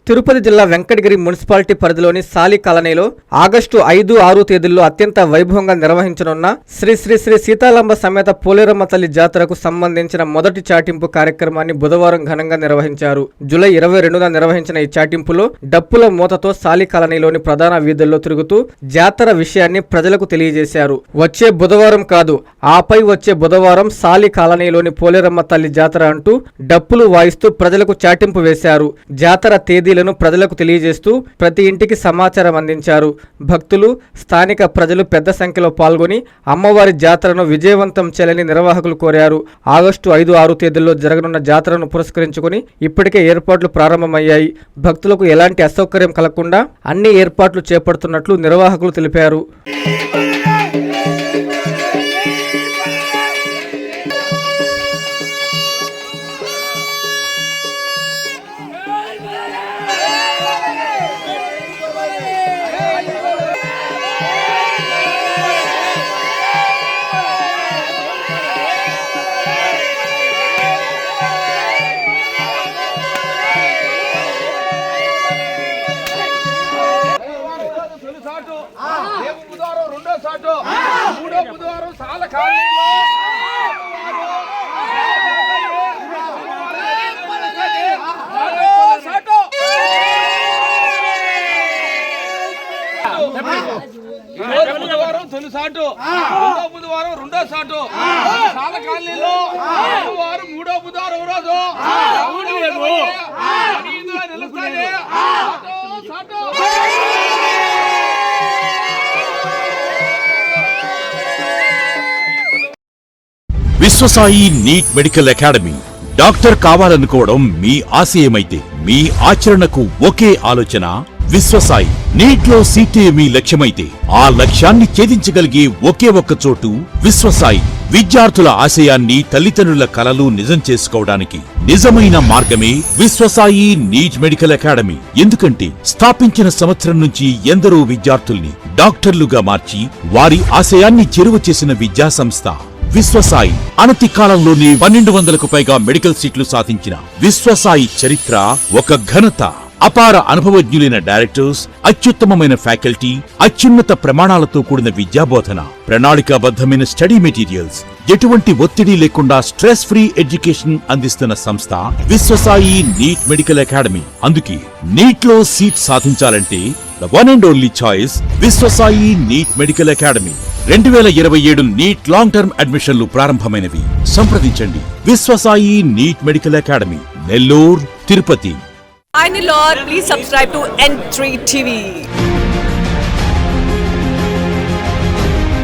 తిరుపతి జిల్లా వెంకటగిరి మున్సిపాలిటీ పరిధిలోని సాలి కాలనీలో ఆగస్టు 5, 6 తేదీల్లో అత్యంత వైభవంగా నిర్వహించనున్న శ్రీ శ్రీ శ్రీ సీతాలాంబ సమేత పోలేరమ్మ తల్లి జాతరకు సంబంధించిన మొదటి చాటింపు కార్యక్రమాన్ని బుధవారం ఘనంగా నిర్వహించారు. జూలై 22న నిర్వహించిన ఈ చాటింపులో డప్పుల మూతతో సాలి కాలనీలోని ప్రధాన వీధుల్లో తిరుగుతూ జాతర విషయాన్ని ప్రజలకు తెలియజేశారు. వచ్చే బుధవారం కాదు, ఆపై వచ్చే బుధవారం సాలి కాలనీలోని పోలేరమ్మ తల్లి జాతర అంటూ డప్పులు వాయిస్తూ ప్రజలకు చాటింపు వేశారు. జాతర తేదీ ప్రజలకు తెలియజేస్తూ ప్రతి ఇంటికి సమాచారం అందించారు. భక్తులు, స్థానిక ప్రజలు పెద్ద సంఖ్యలో పాల్గొని అమ్మవారి జాతరను విజయవంతం చేయాలని నిర్వాహకులు కోరారు. ఆగస్టు 5, 6 తేదీల్లో జరగనున్న జాతరను పురస్కరించుకుని ఇప్పటికే ఏర్పాట్లు ప్రారంభమయ్యాయి. భక్తులకు ఎలాంటి అసౌకర్యం కలగకుండా అన్ని ఏర్పాట్లు చేపడుతున్నట్లు నిర్వాహకులు తెలిపారు. మూడో బుధవారం సాల కాలనీలో బుధవారం తొలి సాటు, రెండో బుధవారం రెండో సాటు సాల కాలనీలో బుధవారం మూడో బుధవారం రోజు నిలుస్తుంది సాటు. Vishwasai NEET medical academy. Doctor కావాలనుకోవడం మీ ఆశయమైతే మీ ఆచరణకు ఒకే ఆలోచన విశ్వసాయి. నీట్ లో సీటే మీ లక్ష్యమైతే ఆ లక్ష్యాన్ని ఛేదించగలిగే ఒకే ఒక్క చోటు విశ్వసాయి. విద్యార్థుల ఆశయాన్ని, తల్లిదండ్రుల కలలు నిజం చేసుకోవడానికి నిజమైన మార్గమే విశ్వసాయి నీట్ మెడికల్ అకాడమీ. ఎందుకంటే స్థాపించిన సంవత్సరం నుంచి ఎందరో విద్యార్థుల్ని డాక్టర్లుగా మార్చి వారి ఆశయాన్ని చేరువ చేసిన విద్యా సంస్థ విశ్వసాయి. అనతి కాలంలోనే 1200కు పైగా మెడికల్ సీట్లు సాధించిన విశ్వసాయి చరిత్ర ఒక ఘనత. అపార అనుభవజ్ఞులైన డైరెక్టర్స్, అత్యుత్తమమైన ఫ్యాకల్టీ, అత్యున్నత ప్రమాణాలతో కూడిన విద్యాబోధన, ప్రణాళికాబద్ధమైన స్టడీ మెటీరియల్స్, ఎటువంటి ఒత్తిడి లేకుండా స్ట్రెస్ ఫ్రీ ఎడ్యుకేషన్ అందిస్తున్న సంస్థ విశ్వసాయి నీట్ మెడికల్ అకాడమీ. అందుకే నీట్ లో సీట్ సాధించాలంటే the one and only choice Viswasai NEET medical academy. 2027 NEET long term అడ్మిషన్లు ప్రారంభమైనవి. సంప్రదించండి Viswasai NEET medical academy, Nellore, Tirupati. Please subscribe to N3 TV.